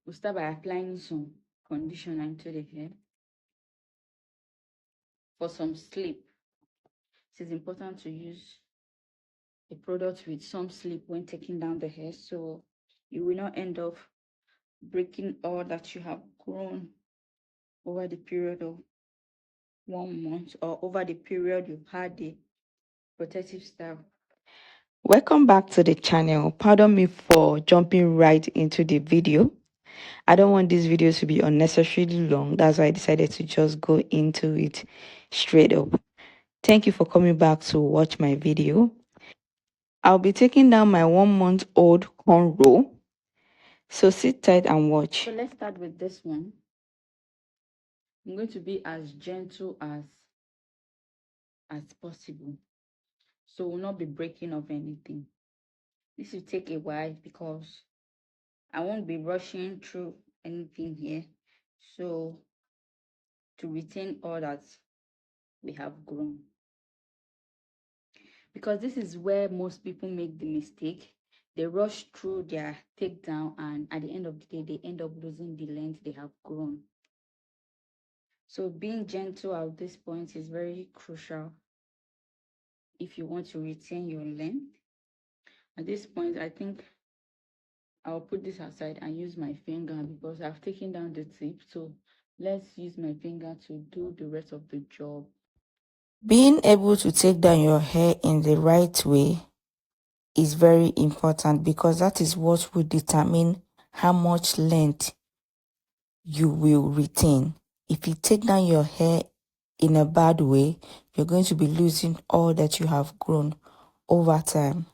we'll start by applying some conditioner into the hair. For some sleep, it is important to use a product with some sleep when taking down the hair, so you will not end up breaking all that you have grown over the period of 1 month or over the period you've had the protective style. Welcome back to the channel. Pardon me for jumping right into the video. I don't want this video to be unnecessarily long. That's why I decided to just go into it straight up. Thank you for coming back to watch my video. I'll be taking down my 1-month-old cornrow. So sit tight and watch. So let's start with this one. I'm going to be as gentle as possible, so we'll not be breaking off anything. This will take a while because I won't be rushing through anything here, so to retain all that we have grown, because this is where most people make the mistake. They rush through their takedown, and at the end of the day they end up losing the length they have grown. So being gentle at this point is very crucial if you want to retain your length. At this point, I think I'll put this aside and use my finger because I've taken down the tip. So let's use my finger to do the rest of the job. Being able to take down your hair in the right way is very important because that is what will determine how much length you will retain. If you take down your hair in a bad way, you're going to be losing all that you have grown over time.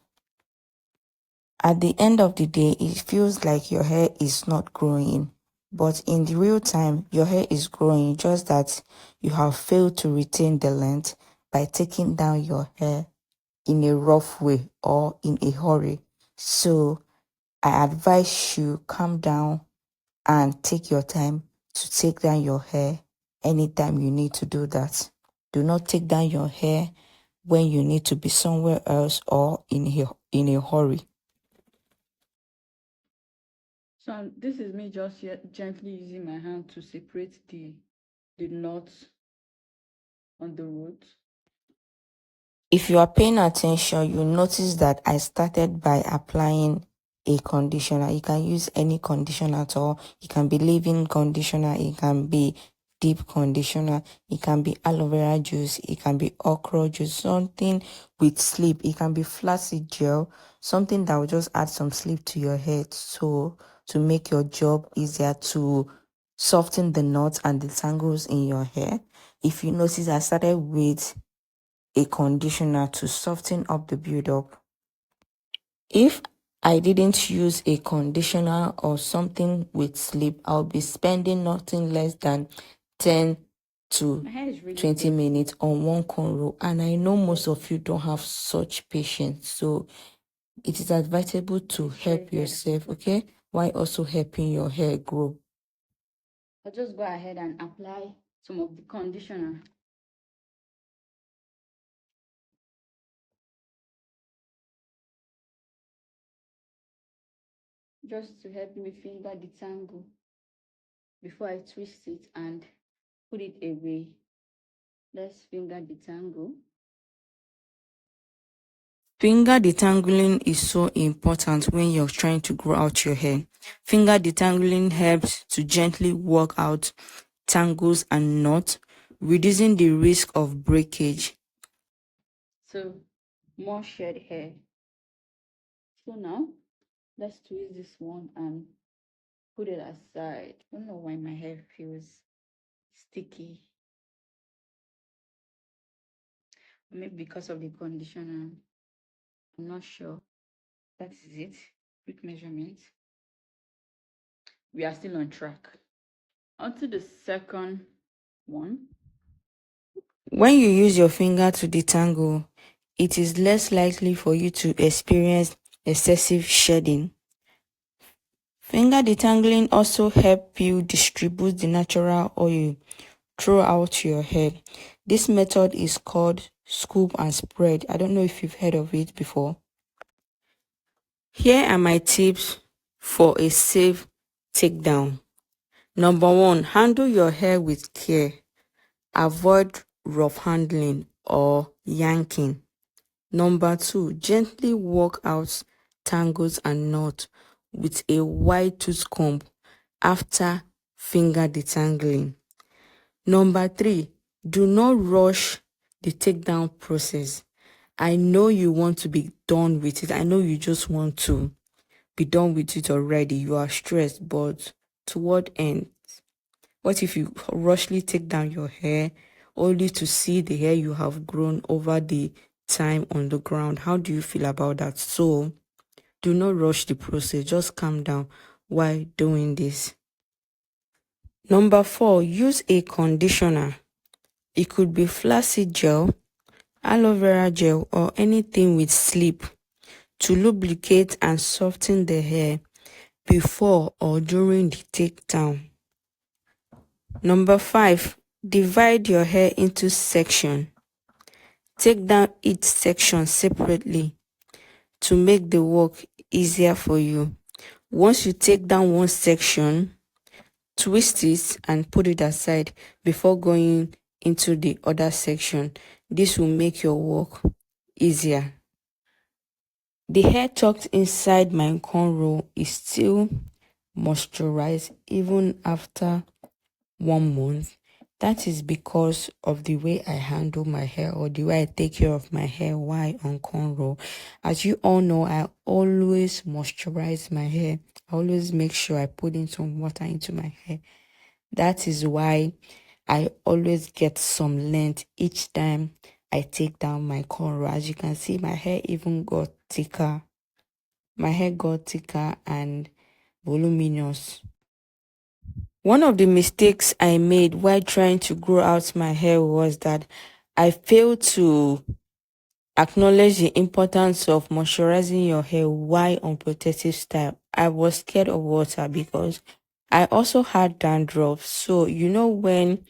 At the end of the day, it feels like your hair is not growing, but in the real time, your hair is growing, just that you have failed to retain the length by taking down your hair in a rough way or in a hurry. So I advise you calm down and take your time to take down your hair anytime you need to do that. Do not take down your hair when you need to be somewhere else or in a hurry. So this is me just gently using my hand to separate the knots on the root. If you are paying attention, you notice that I started by applying a conditioner. You can use any conditioner at all. It can be leave-in conditioner, it can be deep conditioner, it can be aloe vera juice, it can be okra juice, something with sleep. It can be flaxseed gel, something that will just add some sleep to your head, so to make your job easier to soften the knots and the tangles in your hair. If you notice, I started with a conditioner to soften up the build-up. If I didn't use a conditioner or something with sleep, I'll be spending nothing less than 10 to 20 minutes on one cornrow, and I know most of you don't have such patience, so it is advisable to help yourself, okay, while also helping your hair grow. I'll just go ahead and apply some of the conditioner. Just to help me finger detangle before I twist it and put it away. Let's finger detangle. Finger detangling is so important when you're trying to grow out your hair. Finger detangling helps to gently work out tangles and knots, reducing the risk of breakage. So, more shed hair. So now, let's twist this one and put it aside. I don't know why my hair feels sticky. Maybe because of the conditioner. I'm not sure. That is it. Quick measurement. We are still on track. On to the second one. When you use your finger to detangle, it is less likely for you to experience excessive shedding. Finger detangling also helps you distribute the natural oil throughout your hair. This method is called scoop and spread. I don't know if you've heard of it before. Here are my tips for a safe Takedown. Number one, handle your hair with care. Avoid rough handling or yanking. Number two, gently work out tangles and knots with a wide tooth comb after finger detangling. Number three, do not rush the takedown process. I know you want to be done with it. I know you just want to be done with it already. You are stressed, but to what end? What if you rushly take down your hair only to see the hair you have grown over the time on the ground? How do you feel about that? So do not rush the process. Just calm down while doing this. Number four, use a conditioner. It could be flaxseed gel, aloe vera gel, or anything with sleep to lubricate and soften the hair before or during the takedown. Number five, divide your hair into sections. Take down each section separately to make the work easier for you. Once you take down one section, twist it and put it aside before going into the other section. This will make your work easier. The hair tucked inside my cornrow is still moisturized even after 1 month. That is because of the way I handle my hair or the way I take care of my hair while on cornrow. As you all know, I always moisturize my hair. I always make sure I put in some water into my hair. That is why I always get some length each time I take down my cornrow. As you can see, my hair even got thicker. My hair got thicker and voluminous. One of the mistakes I made while trying to grow out my hair was that I failed to acknowledge the importance of moisturizing your hair while on protective style. I was scared of water because I also had dandruff. So, when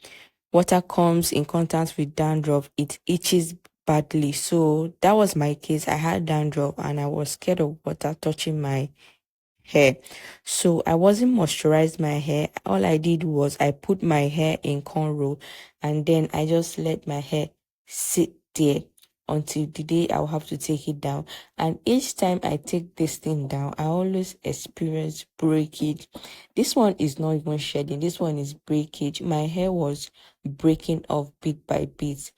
water comes in contact with dandruff, it itches badly. So, that was my case. I had dandruff and I was scared of water touching my hair. So I wasn't moisturized my hair. All I did was I put my hair in cornrow and then I just let my hair sit there until the day I'll have to take it down. And each time I take this thing down, I always experience breakage. This one is not even shedding. This one is breakage. My hair was breaking off bit by bit.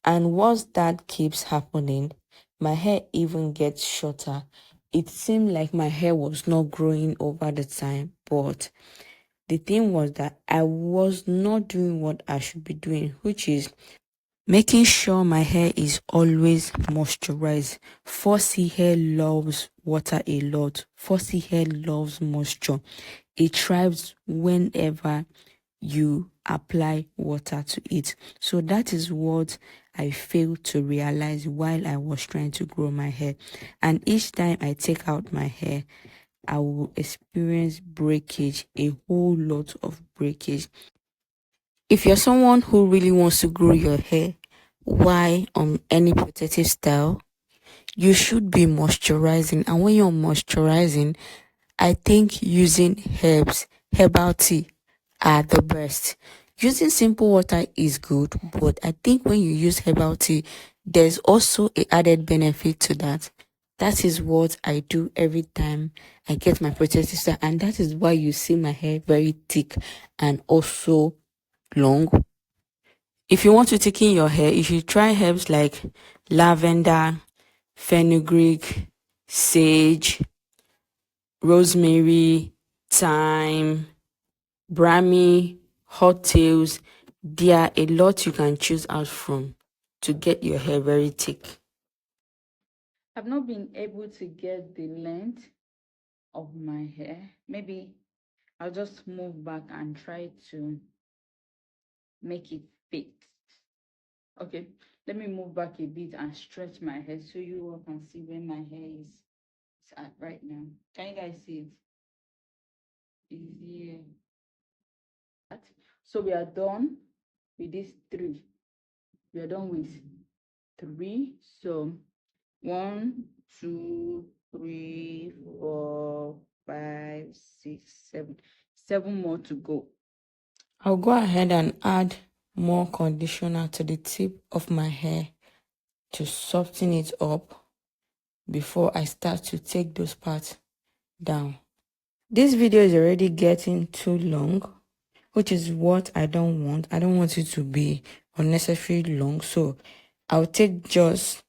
And once that keeps happening, my hair even gets shorter. It seemed like my hair was not growing over the time, but the thing was that I was not doing what I should be doing, which is making sure my hair is always moisturized. Fussy hair loves water a lot. Fussy hair loves moisture. It thrives whenever you apply water to it. So that is what I failed to realize while I was trying to grow my hair. And each time I take out my hair, I will experience breakage, a whole lot of breakage. If you're someone who really wants to grow your hair, why on any protective style, you should be moisturizing. And when you're moisturizing, I think using herbal tea are the best. Using simple water is good, but I think when you use herbal tea, there's also a added benefit to that. That is what I do every time I get my protective style, and that is why you see my hair very thick and also long. If you want to thicken your hair, you should try herbs like lavender, fenugreek, sage, rosemary, thyme, brahmi, hot tails. There are a lot you can choose out from to get your hair very thick. I've not been able to get the length of my hair. Maybe I'll just move back and try to make it fit. Okay, let me move back a bit and stretch my hair so you all can see where my hair is at right now. Can you guys see it? Easier. So we are done with these three. We are done with three. So 1, 2, 3, 4, 5, 6, 7. 7 more to go. I'll go ahead and add more conditioner to the tip of my hair to soften it up before I start to take those parts down. This video is already getting too long, which is what I don't want. I don't want it to be unnecessarily long, so I'll take just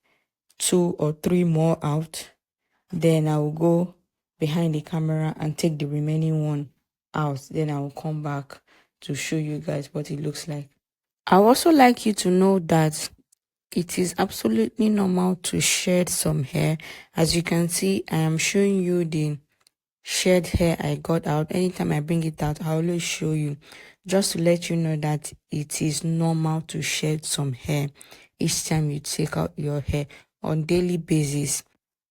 2 or 3 more out. Then I will go behind the camera and take the remaining one out. Then I will come back to show you guys what it looks like. I would also like you to know that it is absolutely normal to shed some hair. As you can see, I am showing you the shed hair I got out. Anytime I bring it out, I always show you, just to let you know that it is normal to shed some hair each time you take out your hair on daily basis.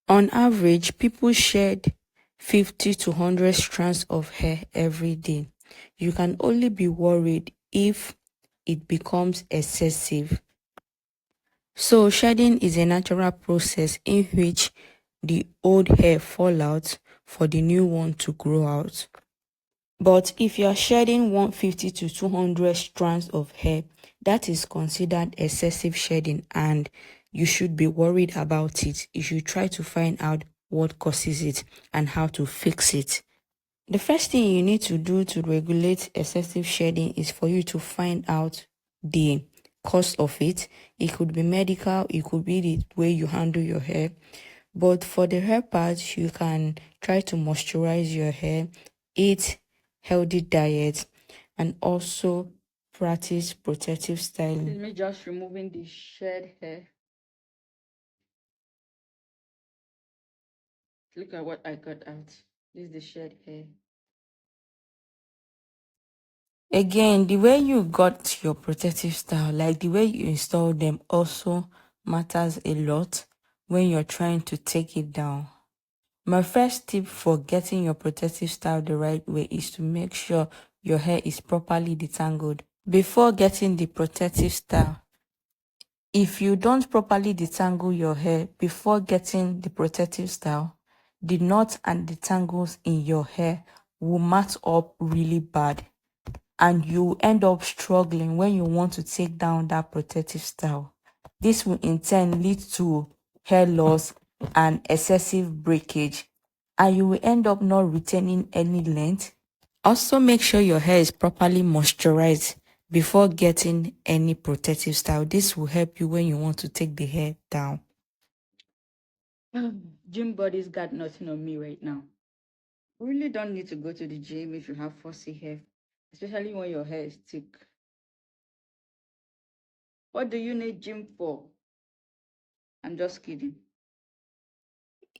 On average, people shed 50 to 100 strands of hair every day. You can only be worried if it becomes excessive. So shedding is a natural process in which the old hair fall out for the new one to grow out. But if you are shedding 150 to 200 strands of hair, that is considered excessive shedding and you should be worried about it. You should try to find out what causes it and how to fix it. The first thing you need to do to regulate excessive shedding is for you to find out the cause of it. It could be medical, it could be the way you handle your hair. But for the hair part, you can try to moisturize your hair, eat healthy diet, and also practice protective styling. Let me just removing the shed hair. Look at what I got out. This is the shed hair. Again, the way you got your protective style, like the way you install them, also matters a lot when you're trying to take it down. My first tip for getting your protective style the right way is to make sure your hair is properly detangled before getting the protective style. If you don't properly detangle your hair before getting the protective style, the knots and the tangles in your hair will mat up really bad, and you end up struggling when you want to take down that protective style. This will in turn lead to hair loss and excessive breakage, and you will end up not retaining any length. Also, make sure your hair is properly moisturized before getting any protective style. This will help you when you want to take the hair down. Gym body's got nothing on me right now. You really don't need to go to the gym if you have fussy hair, especially when your hair is thick. What do you need gym for? I'm just kidding.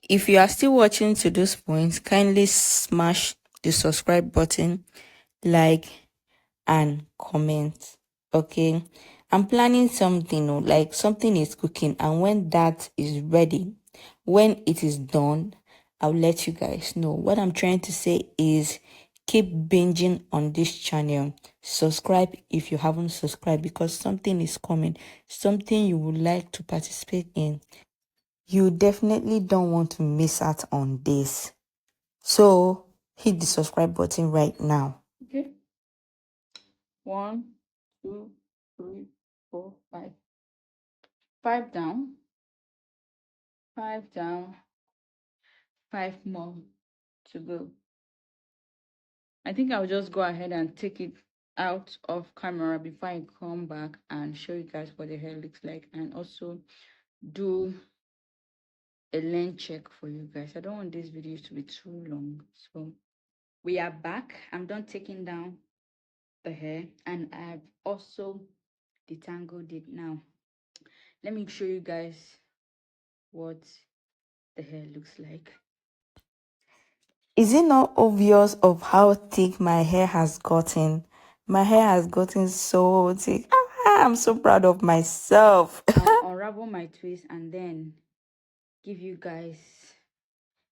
If you are still watching to this point, kindly smash the subscribe button, like, and comment. Okay, I'm planning something, like something is cooking, and when that is ready, when it is done, I'll let you guys know. What I'm trying to say is keep binging on this channel. Subscribe if you haven't subscribed, because something is coming, something you would like to participate in. You definitely don't want to miss out on this. So hit the subscribe button right now. Okay. 1, 2, 3, 4, 5. 5 down. 5 down. 5 more to go. I think I'll just go ahead and take it out of camera before I come back and show you guys what the hair looks like, and also do a length check for you guys. I don't want this video to be too long. So we are back. I'm done taking down the hair, and I've also detangled it. Now let me show you guys what the hair looks like. Is it not obvious of how thick my hair has gotten? My hair has gotten so thick. I'm so proud of myself. I'll unravel my twist and then give you guys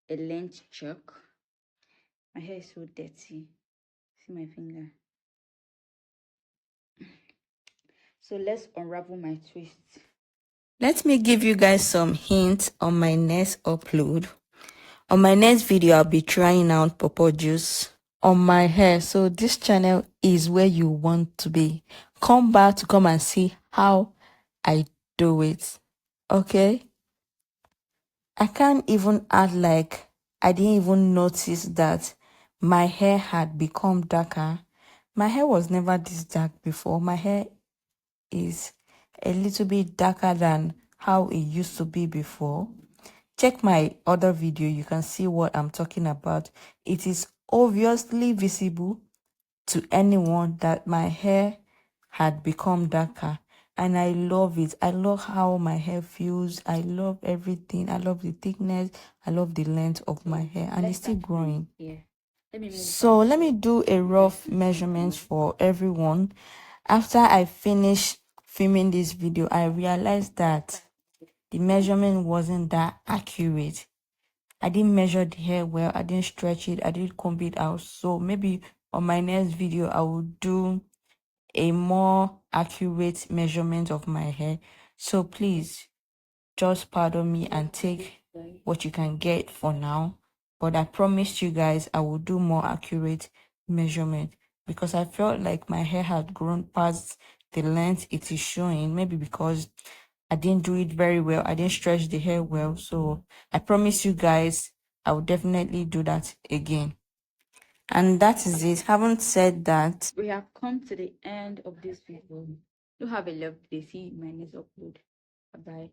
a length check. My hair is so dirty. See my finger. So let's unravel my twist. Let me give you guys some hints on my next upload. On my next video, I'll be trying out pawpaw juice on my hair. So this channel is where you want to be. Come back to come and see how I do it. Okay? I can't even act like I didn't even notice that my hair had become darker. My hair was never this dark before. My hair is a little bit darker than how it used to be before. Check my other video, you can see what I'm talking about. It is obviously visible to anyone that my hair had become darker, and I love it. I love how my hair feels. I love everything. I love the thickness. I love the length of my hair, and it's still growing. So let me do a rough measurement for everyone. After I finished filming this video, I realized that the measurement wasn't that accurate. I didn't measure the hair well. I didn't stretch it. I didn't comb it out. So maybe on my next video, I will do a more accurate measurement of my hair. So please just pardon me and take what you can get for now. But I promised you guys I will do more accurate measurement, because I felt like my hair had grown past the length it is showing. Maybe because I didn't do it very well. I didn't stretch the hair well. So I promise you guys I will definitely do that again. And that is it. Haven't said that. We have come to the end of this video. Do have a lovely day. See you in my next upload. Bye bye.